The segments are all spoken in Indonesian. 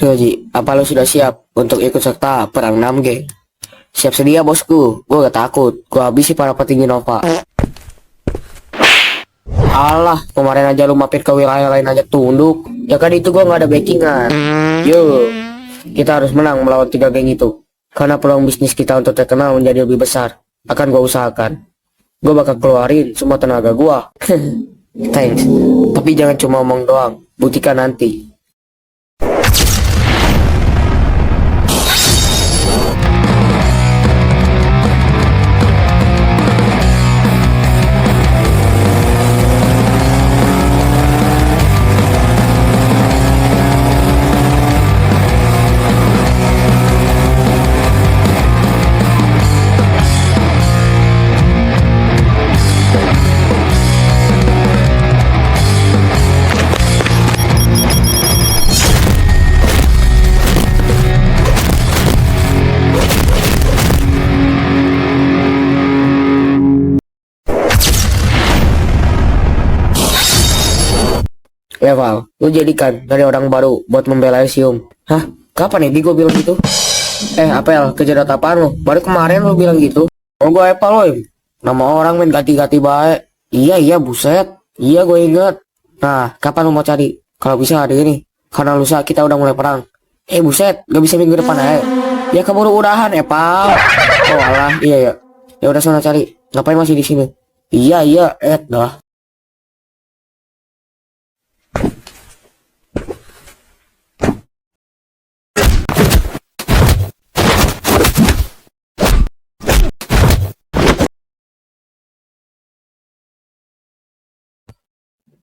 Ryoji, apa lo sudah siap untuk ikut serta perang 6 geng? Siap sedia bosku, gue gak takut, gue habisi para petinggi Nova. Alah, kemarin aja lu mampir ke wilayah lain aja tunduk. Ya kan itu gue gak ada backingan. Yo, kita harus menang melawan 3 geng itu. Karena peluang bisnis kita untuk terkenal menjadi lebih besar. Akan gue usahakan. Gue bakal keluarin semua tenaga gue. Thanks, tapi jangan cuma omong doang, buktikan nanti. Ya Val, lu jadikan dari orang baru buat membela Elysium. Hah? Kapan nih gue bilang gitu? Apel, kejadat apaan lu? Baru kemarin lu bilang gitu. Oh gue Apel loh. Nama orang main ganti-ganti baik. Iya buset. Iya gue inget. Nah, kapan lu mau cari? Kalau bisa hari ini. Karena lusa kita udah mulai perang. Buset, gak bisa minggu depan aja. Ya keburu udahan Apel. Oh alah, iya ya. Ya udah sana cari. Ngapain masih di sini? Iya, dah.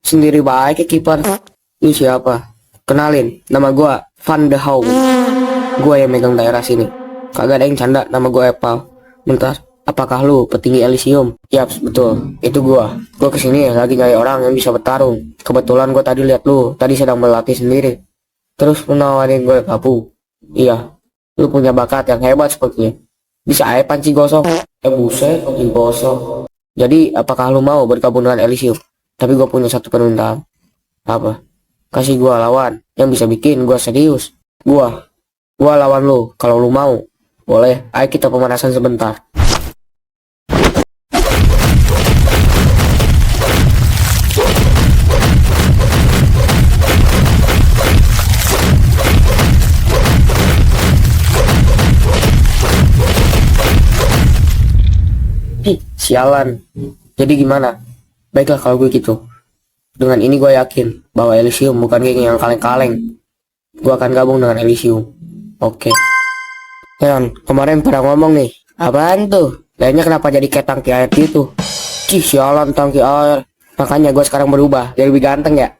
Sendiri baik ya kiper. Lu siapa? Kenalin, nama gua Van de Hau. Gua yang megang daerah sini. Kagak ada yang canda, nama gua Epal. Bentar, apakah lu petinggi Elysium? Yaps, betul. Itu gua. Gua kesini lagi nyari orang yang bisa bertarung. Kebetulan gua tadi lihat lu, tadi sedang berlatih sendiri. Terus menawarin gue kapu. Iya, lu punya bakat yang hebat sepertinya. Bisa aja panci gosok. Buset, panci gosok. Jadi, apakah lu mau bergabung dengan Elysium? Tapi gue punya satu permintaan. Apa? Kasih gue lawan yang bisa bikin gue serius. Gue lawan lu kalau lu mau. Boleh, ayo kita pemanasan sebentar. Sialan. Jadi gimana? Baiklah kalau gue gitu. Dengan ini gue yakin bahwa Elysium bukan geng yang kaleng-kaleng. Gue akan gabung dengan Elysium. Oke. Yan, kemarin pada ngomong nih. Apaan tuh? Lainnya kenapa jadi kayak tangki air gitu? Sialan tangki air. Makanya gue sekarang berubah. Jadi lebih ganteng ya?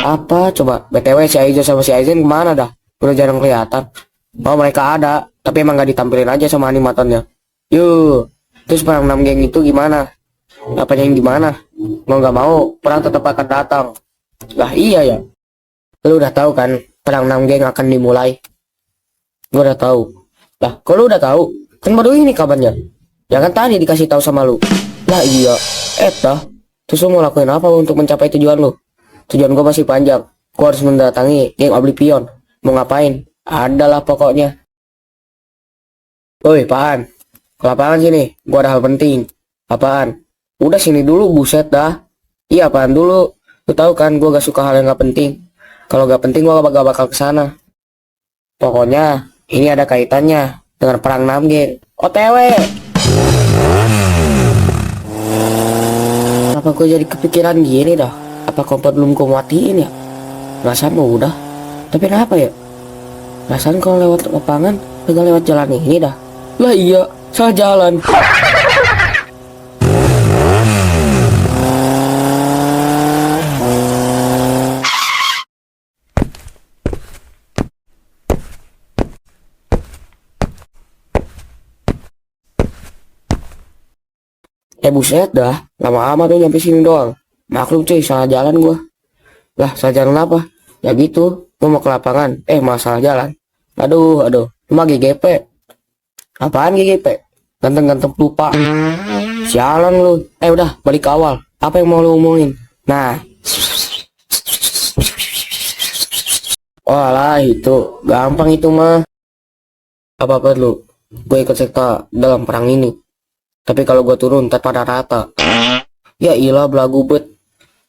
Apa coba? BTW si Aizo sama si Aizen kemana dah? Udah jarang kelihatan. Oh mereka ada. Tapi emang gak ditampilin aja sama animatornya. Yuk. Terus perang 6 geng itu gimana? Apanya yang gimana? Mau gak mau, perang tetap akan datang. Lah iya ya. Lu udah tahu kan, perang 6 geng akan dimulai. Gua udah tahu. Lah, kok lu udah tahu? Kan baru ini kabarnya. Ya kan tadi dikasih tahu sama lu. Lah iya. Dah. Terus lu mau lakuin apa untuk mencapai tujuan lu? Tujuan gua masih panjang. Gua harus mendatangi geng Oblivion. Mau ngapain? Adalah pokoknya. Woi, apaan? Ke lapangan sini. Gua ada hal penting. Apaan? Udah sini dulu, buset dah. Iya apaan dulu? Lu tahu kan gue gak suka hal yang gak penting. Kalau gak penting gue gak bakal kesana. Pokoknya ini ada kaitannya dengan perang 6 geng. OTW. Kenapa gue jadi kepikiran gini dah? Apa kompor belum gue matiin ya? Perasaan udah. Tapi kenapa ya? Perasaan kalau lewat lapangan gak lewat jalan ini dah. Lah iya, salah jalan. Buset dah, lama amat tuh nyampe sini doang. Maklum cuy, salah jalan gua. Lah, salah jalan apa? Ya gitu, gua mau ke lapangan. Masalah jalan. Aduh, cuma GGP. Apaan GGP? Ganteng-ganteng lupa. Sialan lu. Udah, balik ke awal. Apa yang mau lu omongin? Nah, Walah, itu gampang itu mah. Apa perlu gue ikut serta dalam perang ini? Tapi kalau gue turun ntar pada rata. Ya ilah belagu bet.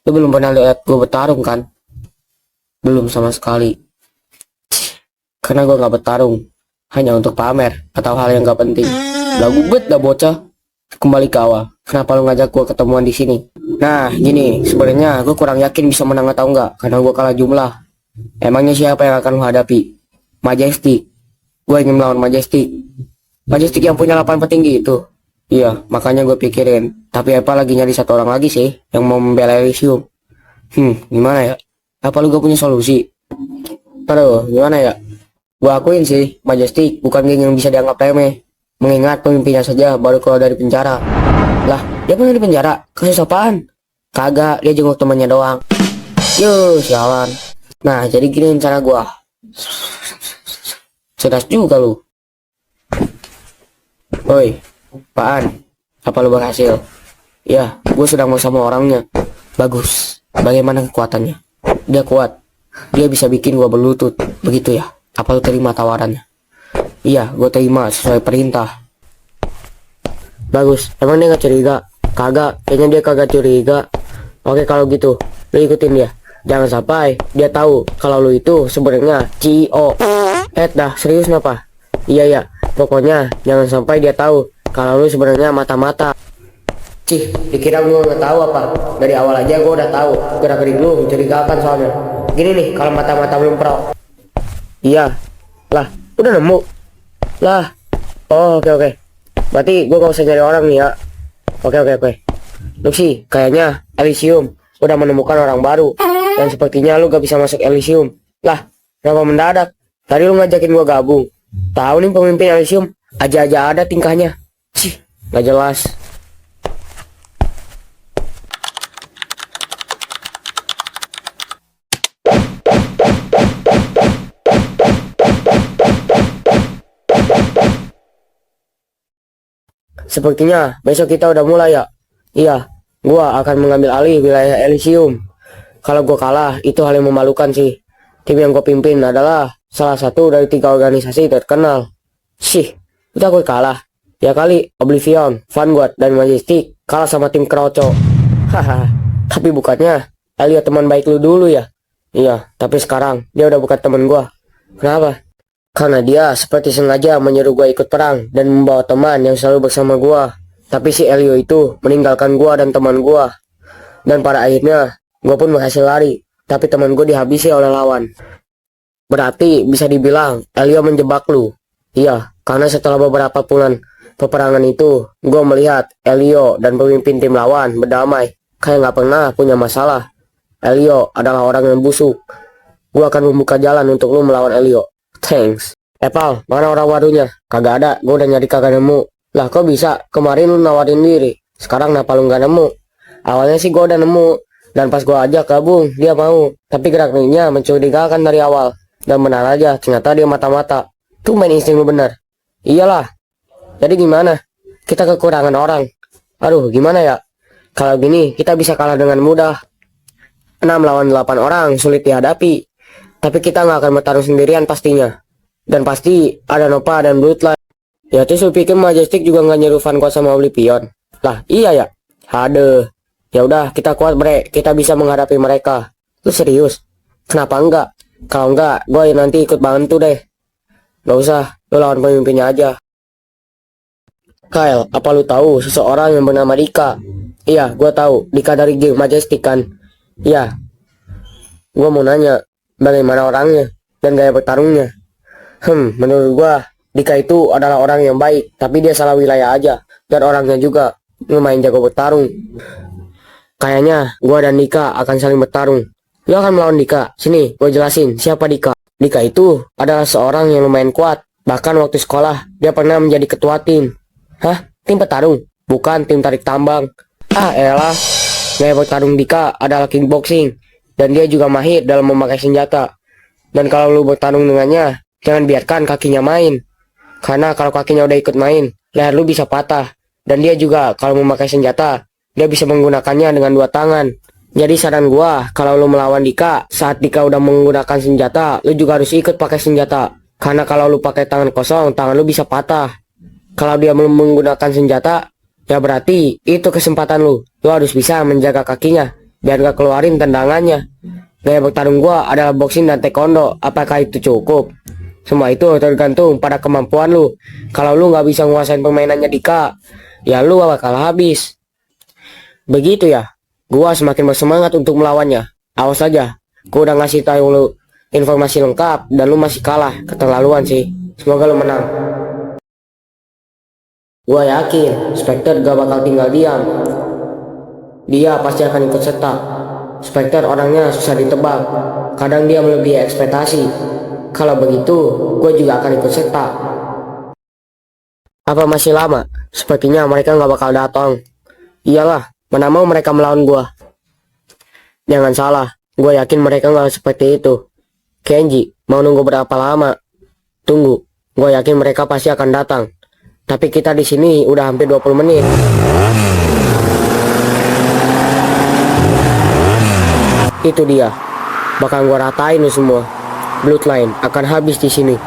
Lu belum pernah lihat gue bertarung kan? Belum sama sekali. Karena gue nggak bertarung hanya untuk pamer atau hal yang nggak penting. Belagu bet dah bocah. Kembali ke awal. Kenapa lu ngajak gue ketemuan di sini? Nah, gini, sebenarnya gue kurang yakin bisa menang atau enggak karena gue kalah jumlah. Emangnya siapa yang akan lu hadapi? Majestic. Gue ingin melawan Majestic. Majestic yang punya 8 petinggi itu. Iya, makanya gue pikirin. Tapi apa lagi nyari satu orang lagi sih yang mau membela Elysium. Gimana ya? Apa lu gak punya solusi? Aduh, gimana ya? Gue akuin sih, Majestic bukan geng yang bisa dianggap remeh. Mengingat pemimpinnya saja baru keluar dari penjara. Lah, dia pernah di penjara? Kasus apaan? Kagak, dia jenguk temannya doang. Yo, sialan. Nah, jadi gini cara gue. Cerdas juga lu. Woi, apaan? Apa lu berhasil? Ya, gue sedang bersama orangnya. Bagus. Bagaimana kekuatannya? Dia kuat. Dia bisa bikin gue berlutut. Begitu ya? Apa lu terima tawarannya? Iya, gue terima sesuai perintah. Bagus. Emang dia gak curiga? Kagak. Kayaknya dia kagak curiga. Oke, kalau gitu, lu ikutin dia. Jangan sampai dia tahu kalau lu itu sebenarnya CEO. Dah, serius kenapa? Iya ya. Pokoknya jangan sampai dia tahu kalau lu sebenarnya mata-mata. Cih, dikira gue nggak tahu apa? Dari awal aja gue udah tahu. Gerak-gerik lu mencurigakan soalnya. Gini nih, kalau mata-mata belum pro. Iya. Lah, udah nemu. Lah. Oh, oke. Berarti gue gak usah nyari orang nih ya. Oke. Lu sih, kayaknya Elysium udah menemukan orang baru. Dan sepertinya lu gak bisa masuk Elysium. Lah, kenapa mendadak? Tadi lu ngajakin gue gabung. Tahu nih pemimpin Elysium, aja-aja ada tingkahnya. Cih, gak jelas. Sepertinya besok kita udah mulai ya. Iya, gua akan mengambil alih wilayah Elysium. Kalau gua kalah, itu hal yang memalukan sih. Tim yang gua pimpin adalah salah satu dari 3 organisasi terkenal. Sih, kita gue kalah. Ya kali, Oblivion, Vanguard, dan Majestic kalah sama tim Kroco. Haha, tapi bukannya Elio teman baik lu dulu ya? Iya, tapi sekarang dia udah bukan teman gua. Kenapa? Karena dia seperti sengaja menyuruh gua ikut perang dan membawa teman yang selalu bersama gua. Tapi si Elio itu meninggalkan gua dan teman gua. Dan pada akhirnya, gua pun berhasil lari. Tapi teman gua dihabisi oleh lawan. Berarti bisa dibilang Elio menjebak lu. Iya, karena setelah beberapa bulan peperangan itu, gue melihat Elio dan pemimpin tim lawan berdamai. Kayak gak pernah punya masalah. Elio adalah orang yang busuk. Gue akan membuka jalan untuk lu melawan Elio. Thanks. Pal, mana orang barunya? Kagak ada, gue udah nyari kagak nemu. Lah kok bisa? Kemarin lu nawarin diri. Sekarang kenapa lu gak nemu? Awalnya sih gue udah nemu. Dan pas gue ajak gabung, dia mau. Tapi gerak-geriknya mencurigakan dari awal. Dan benar aja, ternyata dia mata-mata. Tuh main insting lu bener. Iyalah. Jadi gimana? Kita kekurangan orang. Aduh, gimana ya? Kalau gini, kita bisa kalah dengan mudah. 6 lawan 8 orang sulit dihadapi. Tapi kita nggak akan bertarung sendirian pastinya. Dan pasti ada Nova dan Bloodline. Ya terus lu pikir Majestic juga nggak nyuruh Vanguard sama Oblivion? Lah, iya ya? Aduh. Ya udah, kita kuat bre. Kita bisa menghadapi mereka. Lu serius? Kenapa enggak? Kalau enggak, gue nanti ikut bantu deh. Gak usah, lu lawan pemimpinnya aja. Kyle, apa lu tahu seseorang yang bernama Dika? Iya, gue tahu. Dika dari geng Majestic kan? Iya. Gue mau nanya, bagaimana orangnya dan gaya bertarungnya? Menurut gue, Dika itu adalah orang yang baik, tapi dia salah wilayah aja. Dan orangnya juga lumayan jago bertarung. Kayaknya gue dan Dika akan saling bertarung. Lu akan melawan Dika. Sini, gue jelasin siapa Dika. Dika itu adalah seorang yang lumayan kuat. Bahkan waktu sekolah, dia pernah menjadi ketua tim. Hah? Tim petarung? Bukan tim tarik tambang. Ah elah. Gaya bertarung Dika adalah kickboxing. Dan dia juga mahir dalam memakai senjata. Dan kalau lu bertarung dengannya, jangan biarkan kakinya main. Karena kalau kakinya udah ikut main, leher lu bisa patah. Dan dia juga kalau memakai senjata, dia bisa menggunakannya dengan 2 tangan. Jadi saran gua, kalau lu melawan Dika, saat Dika udah menggunakan senjata, lu juga harus ikut pakai senjata. Karena kalau lu pakai tangan kosong, tangan lu bisa patah. Kalau dia belum menggunakan senjata, ya berarti itu kesempatan lu. Lu harus bisa menjaga kakinya, biar gak keluarin tendangannya. Gaya bertarung gua adalah boxing dan taekwondo. Apakah itu cukup? Semua itu tergantung pada kemampuan lu. Kalau lu nggak bisa nguasain permainannya Dika, ya lu bakal habis. Begitu ya. Gua semakin bersemangat untuk melawannya. Awas aja. Gua udah ngasih tahu lu informasi lengkap dan lu masih kalah. Keterlaluan sih. Semoga lu menang. Gua yakin Spectre gak bakal tinggal diam. Dia pasti akan ikut serta. Spectre orangnya susah ditebak. Kadang dia melebihi ekspektasi. Kalau begitu, gue juga akan ikut serta. Apa masih lama? Sepertinya mereka nggak bakal datang. Iyalah, mana mau mereka melawan gue. Jangan salah, gue yakin mereka nggak seperti itu. Kenji, mau nunggu berapa lama? Tunggu, gue yakin mereka pasti akan datang. Tapi kita di sini udah hampir 20 menit. Itu dia. Bakal gue ratain lu semua. Bloodline akan habis di sini.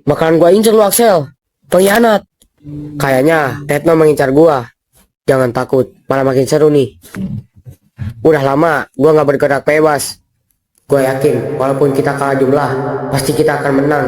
Bakalan gua incer lu Axel. Pengkhianat. Kayaknya Retno mengincar gua. Jangan takut, malah makin seru nih. Udah lama gua nggak bergerak bebas. Gua yakin walaupun kita kalah jumlah, pasti kita akan menang.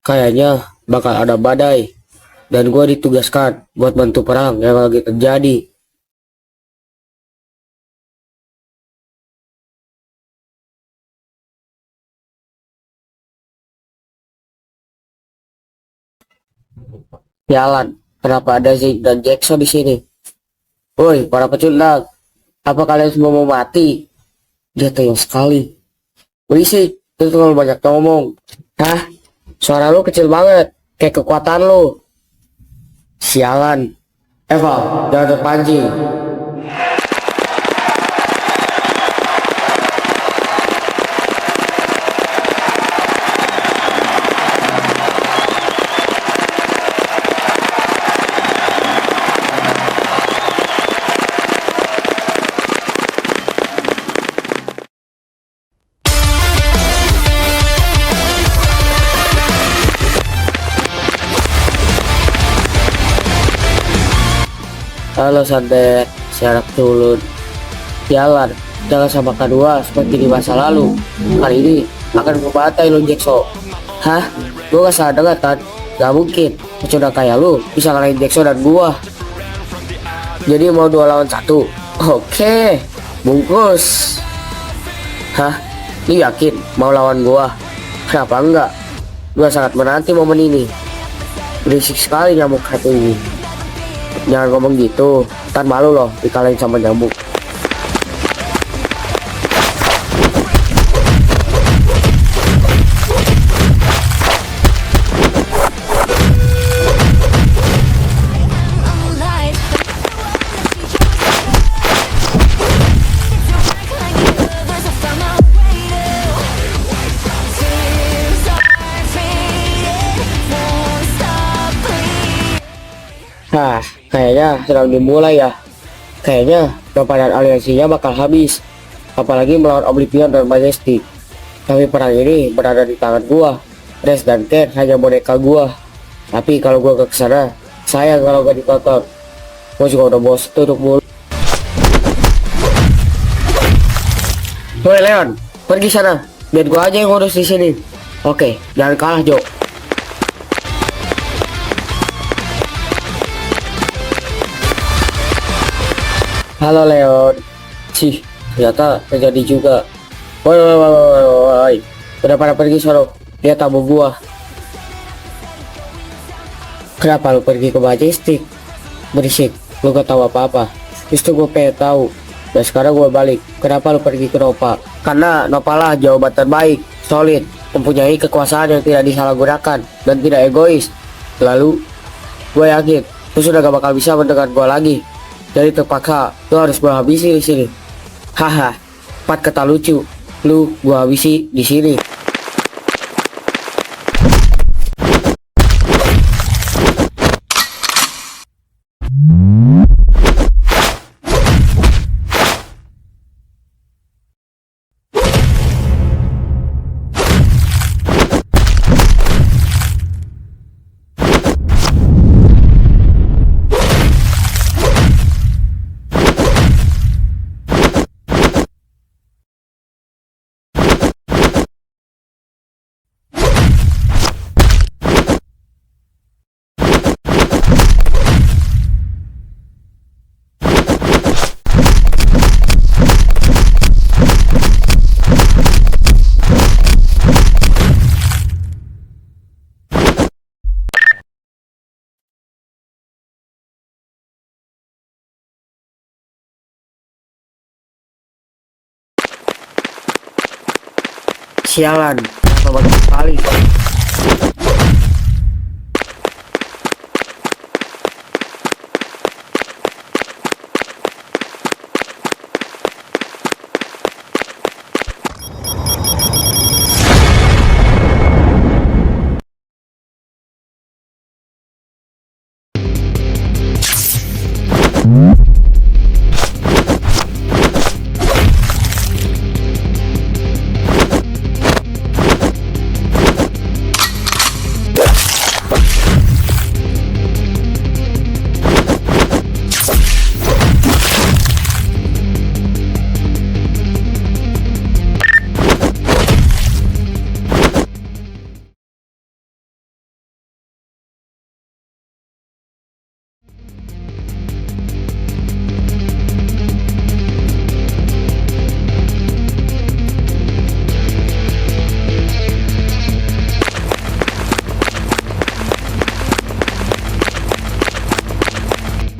Kayaknya bakal ada badai. Dan gue ditugaskan buat bantu perang yang lagi terjadi. Jalan, kenapa ada Zeke dan Jackson di sini? Woi, para peculik, apa kalian semua mau mati? Dia tayang sekali. Berisik, itu terlalu banyak ngomong. Hah? Suara lu kecil banget, kayak kekuatan lu. Sialan. Eva, jangan terpancing. Halo Santet, siarak turun. Jalan, jangan sama kedua seperti di masa lalu. Kali ini akan kubatai lo Jackso. Hah? Gua gak salah dengar Tan? Gak mungkin, pecuda kayak lu bisa ngalahin Jackso dan gua. Jadi mau 2 lawan 1. Oke, bungkus. Hah? Lu yakin mau lawan gua? Kenapa enggak? Gua sangat menanti momen ini. Berisik sekali nyamuk satu ini. Jangan ngomong gitu, Tan malu loh dikalahin sama nyamuk. Nah, kayaknya sedang dimulai ya. Kayaknya kepadan aliansinya bakal habis. Apalagi melawan Oblivion dan Majestic. Tapi perang ini berada di tangan gua. Res dan Ken hanya boneka gua. Tapi kalau gua ke sana, sayang kalau gak ditonton. Gua juga udah bosan duduk mulu. Woi Leon, pergi sana. Biar gua aja yang ngurus di sini. Oke, jangan kalah Jo. Halo Leon. Cih, ternyata terjadi juga. Woi. Udah pada pergi sono. Lihat tamu gua. Kenapa lu pergi ke Majestic? Berisik, lu gak tahu apa-apa. Justru gue pengen tahu. Dan sekarang gue balik. Kenapa lu pergi ke Nova? Karena Nova lah jawaban terbaik, solid, mempunyai kekuasaan yang tidak disalahgunakan dan tidak egois. Lalu, gue yakin lu sudah gak bakal bisa mendengar gue lagi. Jadi terpaksa lu harus gua habisi di sini. Haha, 4 kata lucu. Lu gua habisi di sini. Sialan, kenapa bagus sekali?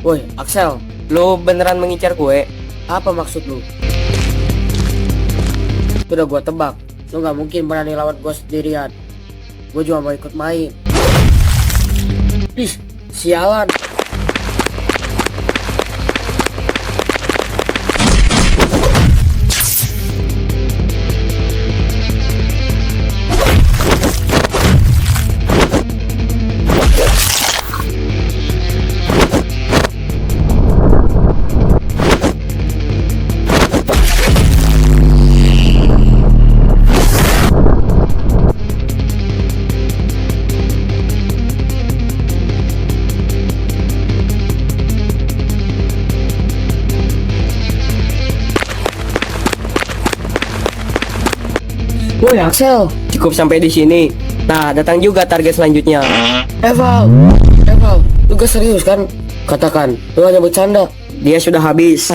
Woi, Axel, lu beneran mengincar gue? Apa maksud lu? Sudah gue tebak, lu gak mungkin berani lawan gue sendirian. Gue cuma mau ikut main. Ih, sialan. Woi Axel. Cukup sampai di sini. Nah, datang juga target selanjutnya. Eval, lu gak serius kan? Katakan, lu hanya bercanda. Dia sudah habis.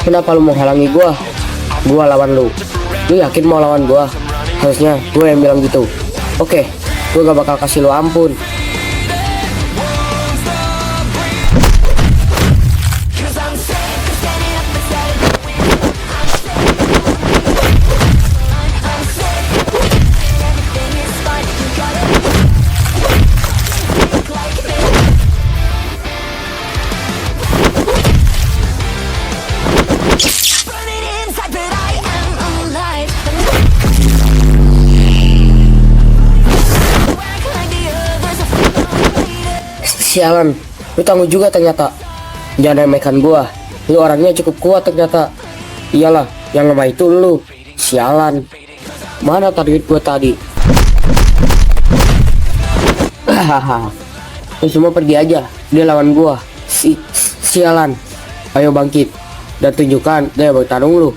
Kenapa lu mau halangi gua? Gua lawan lu. Lu yakin mau lawan gua? Harusnya gua yang bilang gitu. Oke, gua gak bakal kasih lu ampun. Sialan, lu tangguh juga ternyata. Jangan remehkan gua. Lu orangnya cukup kuat ternyata. Iyalah, yang lemah itu lu. Sialan. Mana target gua tadi? Hahaha. Lu semua pergi aja. Dia lawan gua. Sialan. Ayo bangkit dan tunjukkan daya bertarung lu.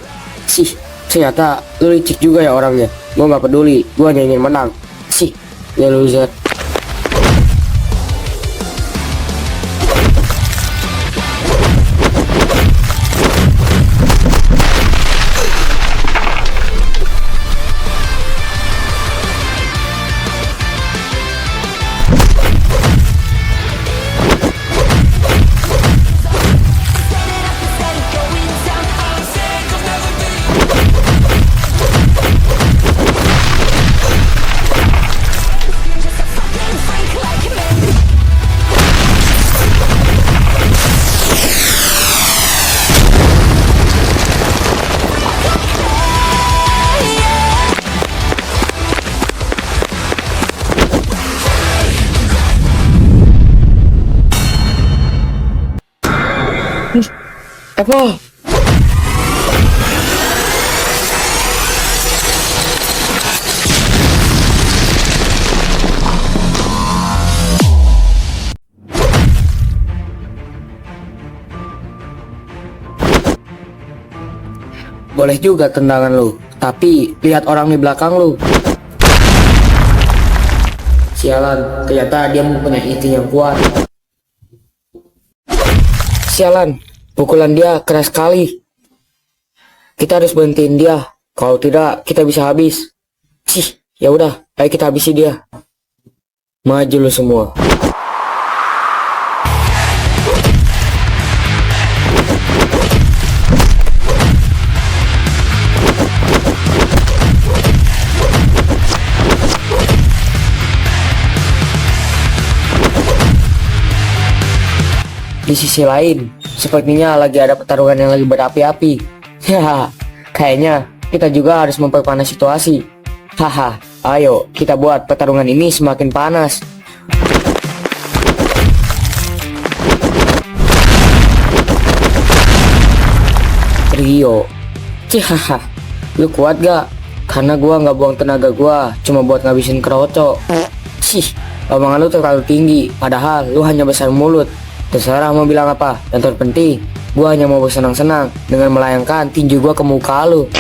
Ternyata lu licik juga ya orangnya. Gua nggak peduli. Gua hanya ingin menang. Ya loser. Apa? Boleh juga tendangan lu, tapi lihat orang di belakang lu. Sialan, ternyata dia mempunyai insting yang kuat. Sialan, pukulan dia keras sekali. Kita harus berhentiin dia. Kalau tidak, kita bisa habis. Ya udah, ayo kita habisi dia. Maju lu semua. Di sisi lain, sepertinya lagi ada pertarungan yang lagi berapi-api. Ya, kayaknya kita juga harus memperpanas situasi. Haha, ayo kita buat pertarungan ini semakin panas. Rio, hahaha, lu kuat gak? Karena gua nggak buang tenaga gua, cuma buat ngabisin Kroco. Omongan lu terlalu tinggi, padahal lu hanya besar mulut. Terserah mau bilang apa, yang terpenting gua hanya mau bersenang-senang dengan melayangkan tinju gua ke muka lu.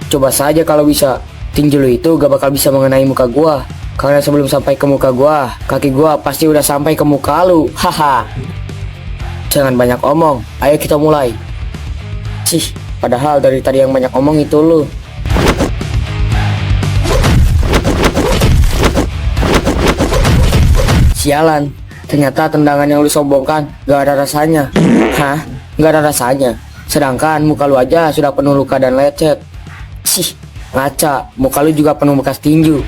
Coba saja kalau bisa, tinju lu itu gak bakal bisa mengenai muka gua, karena sebelum sampai ke muka gua, kaki gua pasti udah sampai ke muka lu. Haha. Jangan banyak omong, ayo kita mulai. Padahal dari tadi yang banyak omong itu lu. Sialan, ternyata tendangan yang lu sombongkan gak ada rasanya. Hah? Gak ada rasanya? Sedangkan muka lu aja sudah penuh luka dan lecet. Ngaca, muka lu juga penuh bekas tinju.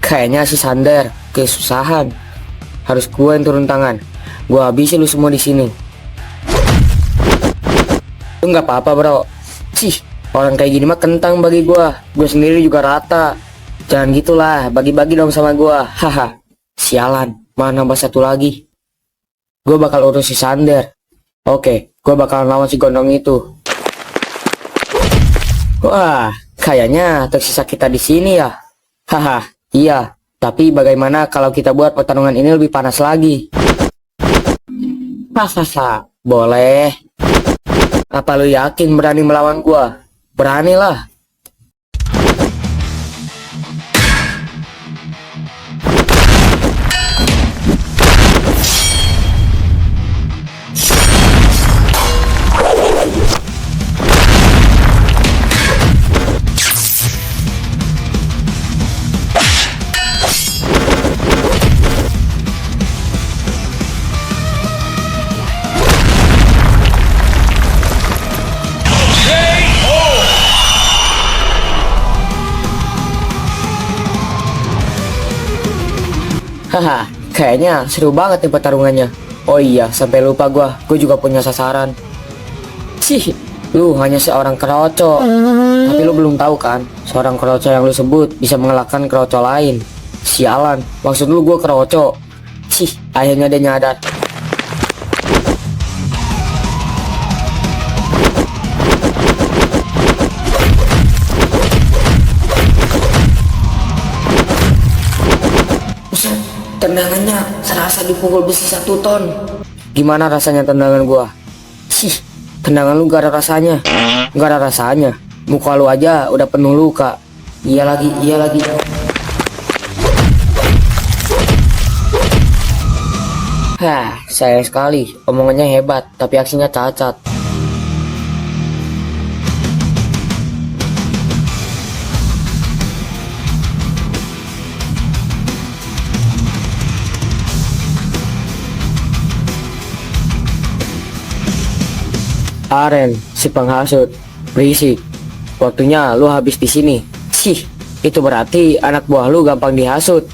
Kayaknya si Sander kesusahan. Harus gua yang turun tangan. Gua habisin lu semua di sini. Lu nggak apa-apa bro. Orang kayak gini mah kentang bagi gua. Gue sendiri juga rata. Jangan gitulah, bagi-bagi dong sama gua. Haha. Sialan, mana nambah satu lagi. Gue bakal urus si Sander. Oke, gue bakal lawan si gondong itu. Wah, kayaknya tersisa kita di sini ya. Haha, iya. Tapi bagaimana kalau kita buat pertarungan ini lebih panas lagi? Hahaha, boleh. Apa lu yakin berani melawan gua? Beranilah. Haha, kayaknya seru banget nih pertarungannya. Oh iya, sampai lupa gue juga punya sasaran. Cih, lu hanya seorang keroco. Tapi lu belum tahu kan, seorang keroco yang lu sebut bisa mengalahkan keroco lain. Sialan, maksud lu gue keroco. Cih, akhirnya dia nyadar. Tendangannya serasa dipukul besi 1 ton. Gimana rasanya tendangan gua? Sih, tendangan lu gak ada rasanya. Gak ada rasanya. Muka lu aja udah penuh luka. Iya lagi, iya lagi. Hah, sayang sekali. Omongannya hebat, tapi aksinya cacat. Aren, si penghasut, berisik. Waktunya lu habis di sini. Sih, itu berarti anak buah lu gampang dihasut.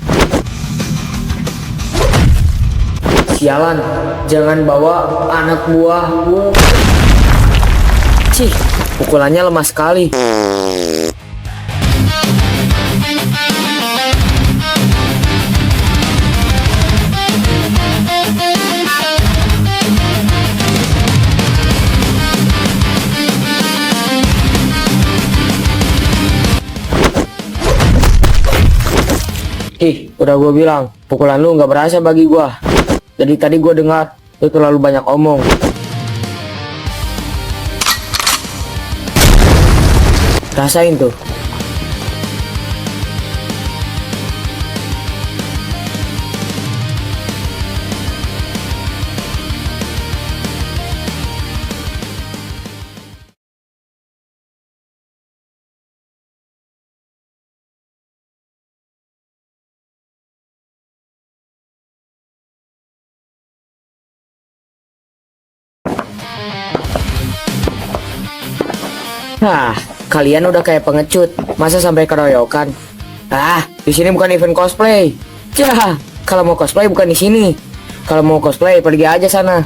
Sialan, jangan bawa anak buahmu. Cih, pukulannya lemah sekali. Ih, udah gue bilang, pukulan lu nggak berasa bagi gue. Jadi tadi gue dengar, lu terlalu banyak omong. Rasain tuh. Nah, kalian udah kayak pengecut, masa sampai keroyokan? Ah, di sini bukan event cosplay. Cah, kalau mau cosplay bukan di sini. Kalau mau cosplay pergi aja sana.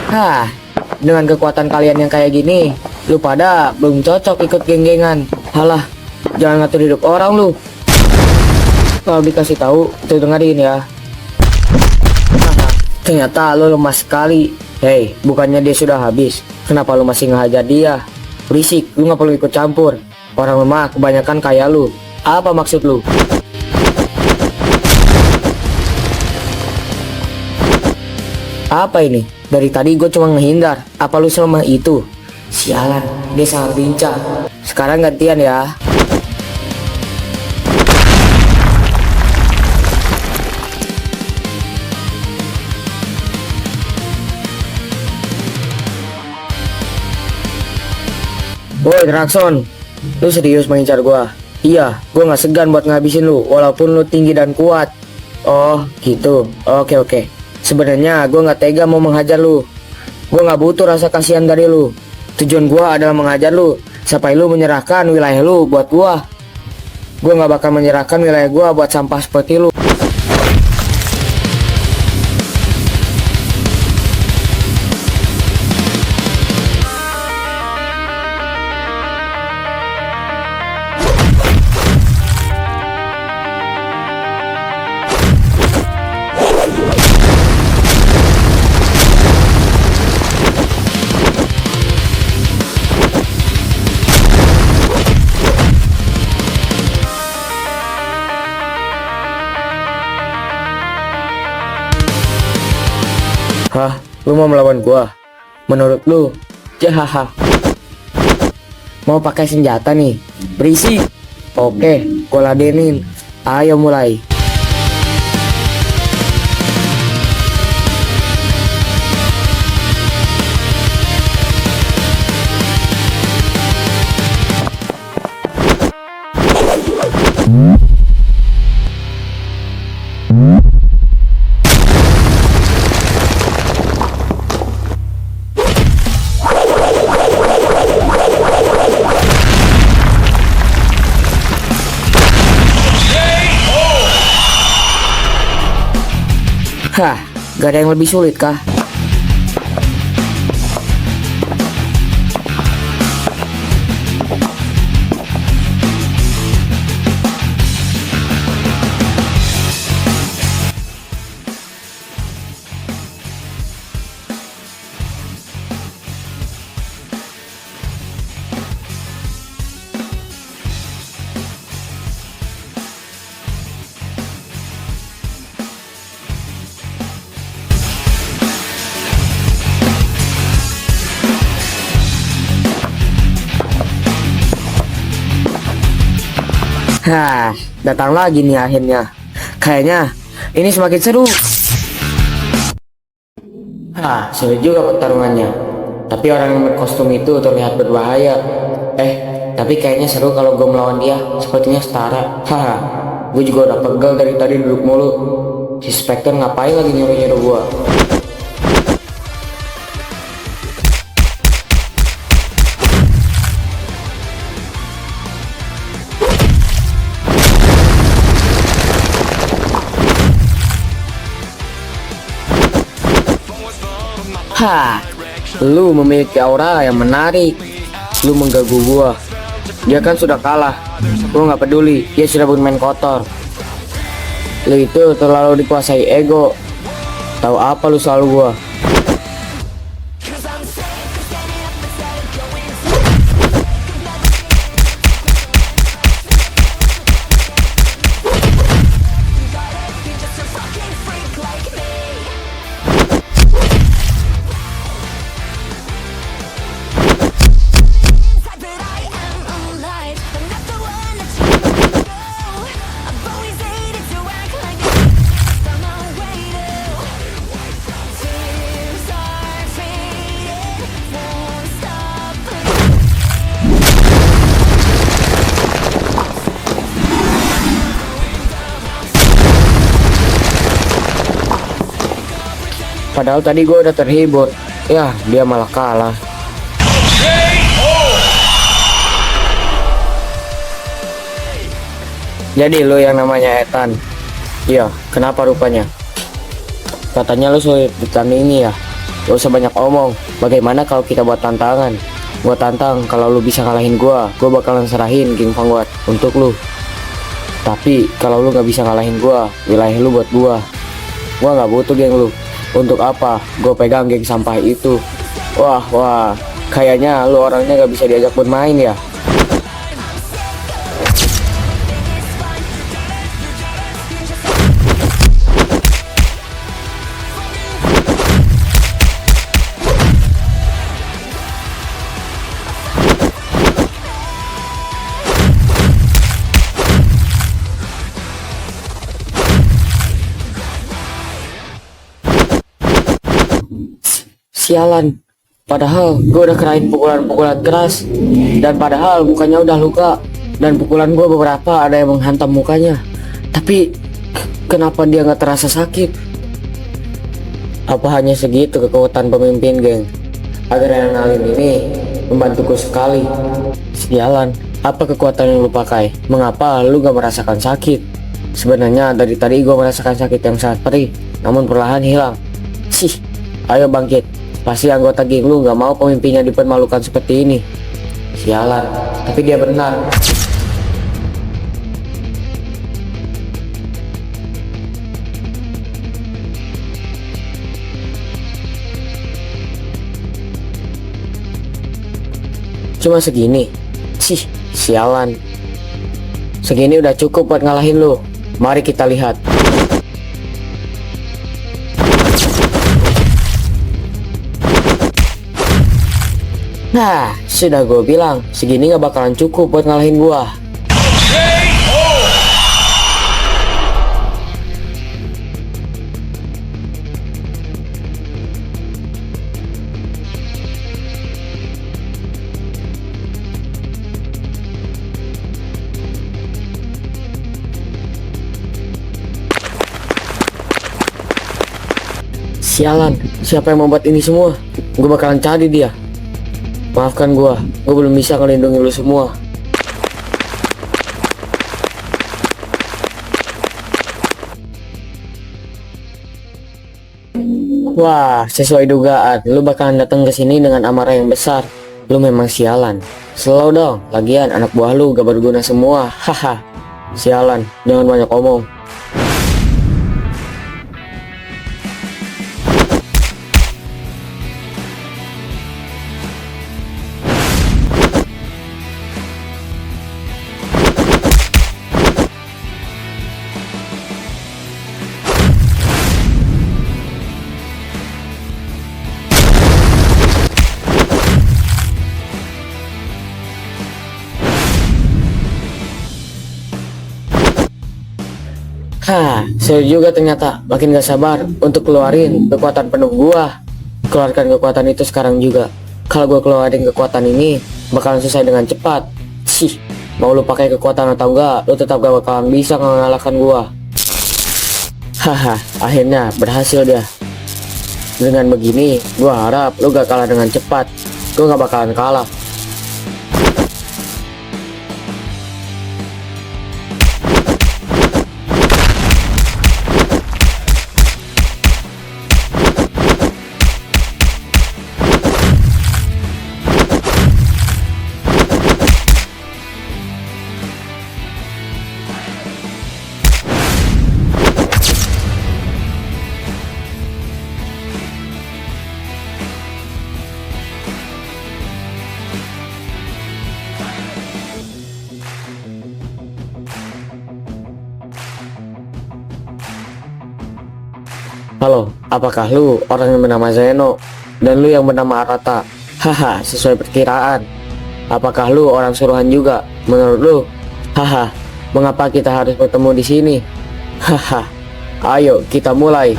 Hah, dengan kekuatan kalian yang kayak gini, lu pada belum cocok ikut geng-gengan. Halah, jangan ngatur hidup orang lu. Kalau dikasih tahu, tuh dengerin ya. Haha, ternyata lu lemah sekali. Hei, bukannya dia sudah habis? Kenapa lu masih ngehajar dia? Berisik, lu nggak perlu ikut campur. Orang lemah kebanyakan kayak lu. Apa maksud lu? Apa ini? Dari tadi gue cuma ngehindar. Apa lu selemah itu? Sialan, dia sangat lincah. Sekarang gantian ya. Woi Drakson, lu serius mengincar gua? Iya, gua nggak segan buat ngabisin lu, walaupun lu tinggi dan kuat. Oh, gitu. Oke. Sebenarnya gua nggak tega mau menghajar lu. Gua nggak butuh rasa kasihan dari lu. Tujuan gua adalah menghajar lu, sampai lu menyerahkan wilayah lu buat gua. Gue nggak bakal menyerahkan wilayah gue buat sampah seperti lu. Hah, lu mau melawan gua? Menurut lu, jahaha. Mau pakai senjata nih? Berisi. Oke, gua ladenin. Ayo mulai. Hah, gak ada yang lebih sulit kah? Hah, datang lagi nih akhirnya. Kayaknya ini semakin seru. Hah, seru juga pertarungannya. Tapi orang yang berkostum itu terlihat berbahaya. Tapi kayaknya seru kalau gue melawan dia. Sepertinya setara. Haha, gue juga udah pegel dari tadi duduk mulu. Si Spectre ngapain lagi nyuruh-nyuruh gue? Hah, lu memiliki aura yang menarik. Lu mengganggu gua. Dia kan sudah kalah. Gua nggak peduli. Dia sudah bermain kotor. Lu itu terlalu dikuasai ego. Tahu apa lu selalu gua? Padahal tadi gue udah terhibur. Ya, dia malah kalah. Jadi lo yang namanya Ethan. Iya, kenapa rupanya? Katanya lo sulit ditandingi ya. Gak usah banyak omong. Bagaimana kalau kita buat tantangan? Gua tantang kalau lu bisa ngalahin gua bakalan serahin King Vanguard untuk lu. Tapi kalau lu gak bisa ngalahin gua, wilayah lu buat gua. Gua gak butuh geng lu. Untuk apa? Gue pegang geng sampah itu. Wah, kayaknya lu orangnya gak bisa diajak bermain ya. Sialan, padahal gue udah kerain pukulan-pukulan keras, dan padahal mukanya udah luka, dan pukulan gue beberapa ada yang menghantam mukanya. Tapi kenapa dia nggak terasa sakit? Apa hanya segitu kekuatan pemimpin geng? Adrenalin ini membantuku sekali. Sialan, Apa kekuatan yang lu pakai? Mengapa lu gak merasakan sakit? Sebenarnya dari tadi gue merasakan sakit yang sangat perih, namun perlahan hilang. Sih, ayo bangkit. Pasti anggota geng lu gak mau pemimpinnya dipermalukan seperti ini. Sialan, tapi dia benar. Cuma segini. Sih, sialan. Segini udah cukup buat ngalahin lu. Mari kita lihat. Nah, sudah gue bilang, segini gak bakalan cukup buat ngalahin gua. Sialan, siapa yang membuat ini semua? Gue bakalan cari dia. Maafkan gue belum bisa ngelindungi lu semua. Wah, sesuai dugaan, lu bakalan datang ke sini dengan amarah yang besar. Lu memang sialan. Slow dong, lagian anak buah lu gak berguna semua. Haha. Sialan, jangan banyak omong. Seru juga ternyata. Makin gak sabar untuk keluarin kekuatan penuh gua. Keluarkan kekuatan itu sekarang juga. Kalau gua keluarin kekuatan ini, bakalan selesai dengan cepat. Sih, mau lu pakai kekuatan atau enggak, lu tetap gak bakalan bisa mengalahkan gua. Haha, akhirnya berhasil dia. Dengan begini, gua harap lu gak kalah dengan cepat. Gua gak bakalan kalah. Halo, apakah lu orang yang bernama Zeno dan lu yang bernama Arata? Haha, sesuai perkiraan. Apakah lu orang suruhan juga? Menurut lu? Haha, mengapa kita harus bertemu di sini? Haha, ayo kita mulai.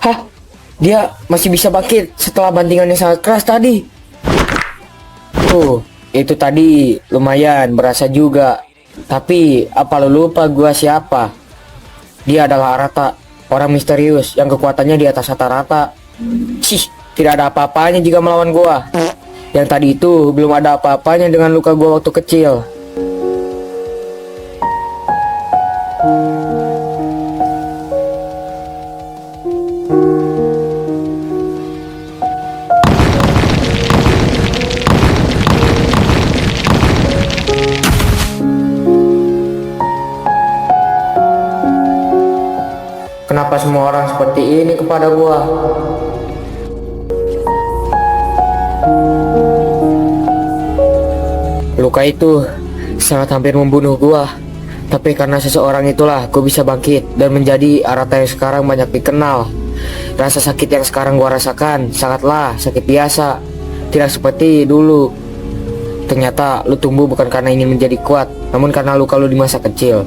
Hah? Dia masih bisa bangkit setelah bantingan yang sangat keras tadi. Itu tadi lumayan berasa juga. Tapi apa lu lupa gua siapa? Dia adalah Arata, orang misterius yang kekuatannya di atas rata-rata. Cih, tidak ada apa-apanya jika melawan gua. Yang tadi itu belum ada apa-apanya dengan luka gua waktu kecil. Kenapa semua orang seperti ini kepada gua? Luka itu sangat hampir membunuh gua. Tapi karena seseorang itulah gua bisa bangkit dan menjadi Arata yang sekarang banyak dikenal. Rasa sakit yang sekarang gua rasakan sangatlah sakit biasa, tidak seperti dulu. Ternyata lu tumbuh bukan karena ingin menjadi kuat, namun karena luka lu di masa kecil.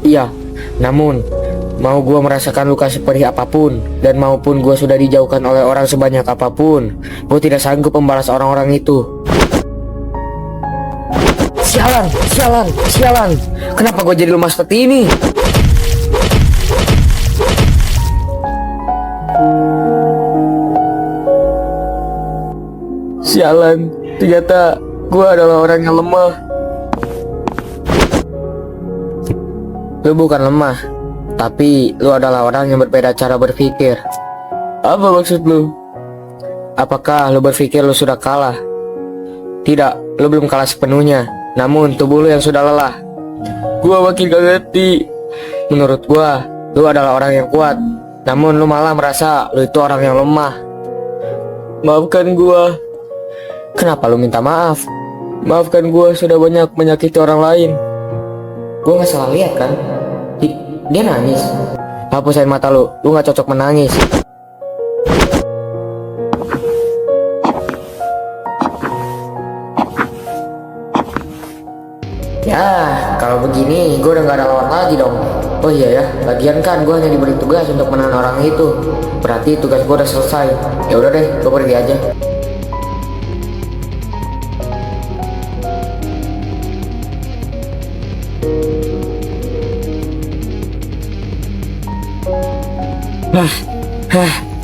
Iya, namun mau gua merasakan luka seperti apapun, dan maupun gua sudah dijauhkan oleh orang sebanyak apapun, gua tidak sanggup membalas orang-orang itu. Sialan, sialan, sialan. Kenapa gua jadi lemah seperti ini? Sialan, ternyata gua adalah orang yang lemah. Lu bukan lemah, tapi lu adalah orang yang berbeda cara berpikir. Apa maksud lu? Apakah lu berpikir lu sudah kalah? Tidak, lu belum kalah sepenuhnya. Namun tubuh lu yang sudah lelah. Gua makin gak ngerti. Menurut gua, lu adalah orang yang kuat, namun lu malah merasa lu itu orang yang lemah. Maafkan gua. Kenapa lu minta maaf? Maafkan gua sudah banyak menyakiti orang lain. Gua gak salah lihat kan? Dia nangis. Hapusin mata lu gak cocok menangis. Ya, kalau begini gue udah gak ada lawan lagi dong. Oh iya ya, lagian kan gue hanya diberi tugas untuk menahan orang itu. Berarti tugas gue udah selesai. Ya udah deh, gue pergi aja.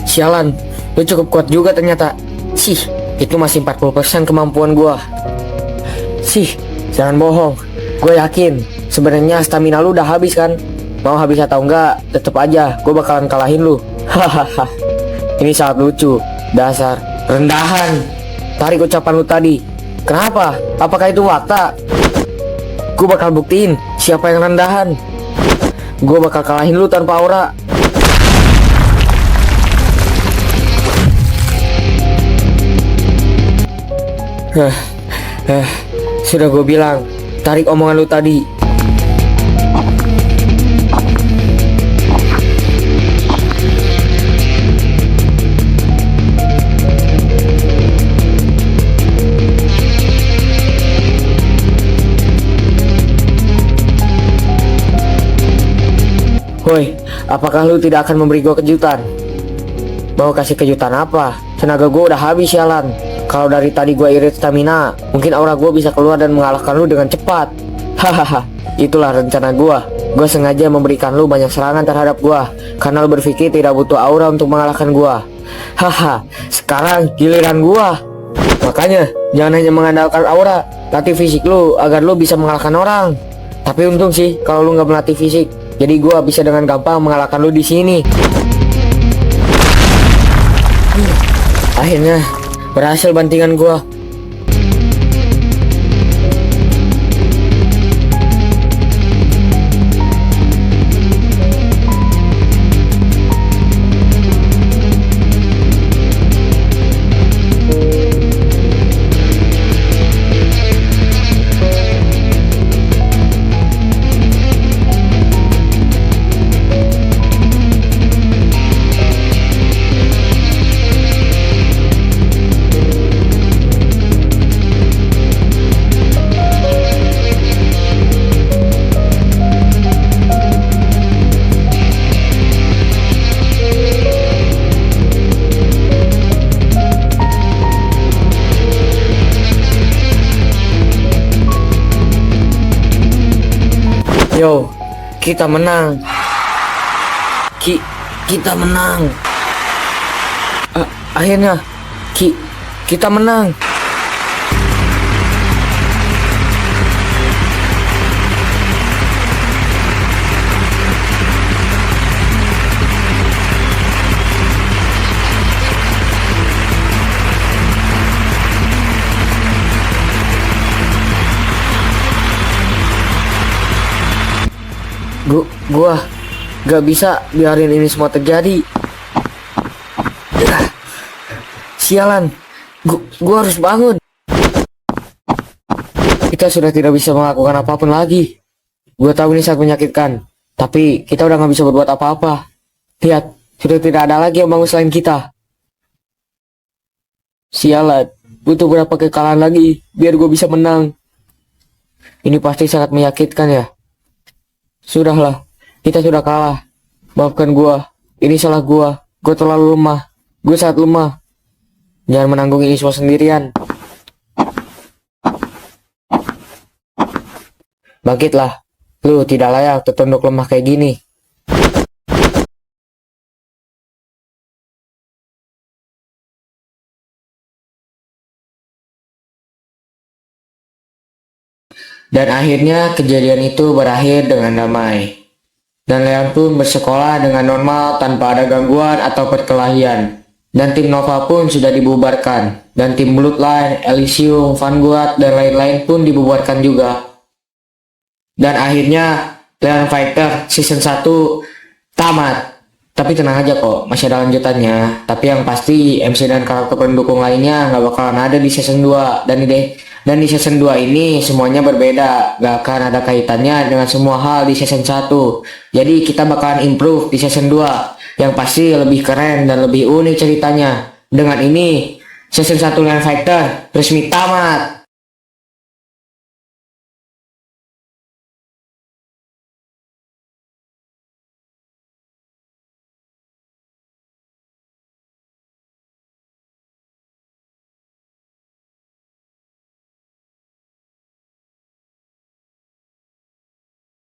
Sialan, lu cukup kuat juga ternyata. Sih, itu masih 40% kemampuan gua. Sih, jangan bohong. Gue yakin, sebenarnya stamina lu udah habis kan? Mau habis atau enggak, tetep aja gue bakalan kalahin lu. Hahaha. Ini sangat lucu. Dasar rendahan. Tarik ucapan lu tadi. Kenapa? Apakah itu fakta? Gue bakal buktiin siapa yang rendahan. Gue bakal kalahin lu tanpa aura. Sudah gue bilang, tarik omongan lu tadi. Woi, apakah lu tidak akan memberi gue kejutan? Mau kasih kejutan apa? Tenaga gue udah habis, sialan. Kalau dari tadi gue irit stamina, mungkin aura gue bisa keluar dan mengalahkan lu dengan cepat. Hahaha, itulah rencana gue. Gue sengaja memberikan lu banyak serangan terhadap gue, karena lu berpikir tidak butuh aura untuk mengalahkan gue. Haha, sekarang giliran gue. Makanya, jangan hanya mengandalkan aura, latih fisik lu agar lu bisa mengalahkan orang. Tapi untung sih kalau lu nggak melatih fisik, jadi gue bisa dengan gampang mengalahkan lu di sini. Akhirnya berhasil bantingan gua. Yo, kita menang. Kita menang. Akhirnya kita menang. Gua gak bisa biarin ini semua terjadi. Sialan, gua harus bangun. Kita sudah tidak bisa melakukan apapun lagi. Gue tahu ini sangat menyakitkan, tapi kita udah gak bisa berbuat apa-apa. Lihat, sudah tidak ada lagi yang bangun selain kita. Sialan, butuh berapa kekalahan lagi biar gue bisa menang. Ini pasti sangat menyakitkan ya. Sudahlah, kita sudah kalah. Maafkan gue, ini salah gue. Gue terlalu lemah, gue sangat lemah. Jangan menanggung ini semua sendirian. Bangkitlah, lu tidak layak tertunduk lemah kayak gini. Dan akhirnya kejadian itu berakhir dengan damai. Dan Leon pun bersekolah dengan normal tanpa ada gangguan atau perkelahian. Dan tim Nova pun sudah dibubarkan. Dan tim Bloodline, Elysium, Vanguard, dan lain-lain pun dibubarkan juga. Dan akhirnya Leon Fighter Season 1 tamat. Tapi tenang aja kok, masih ada lanjutannya. Tapi yang pasti MC dan karakter pendukung lainnya nggak bakalan ada di Season 2. Dan di Season 2 ini semuanya berbeda. Gak akan ada kaitannya dengan semua hal di Season 1. Jadi kita bakalan improve di Season 2. Yang pasti lebih keren dan lebih unik ceritanya. Dengan ini, Season 1 Leon Fighter resmi tamat.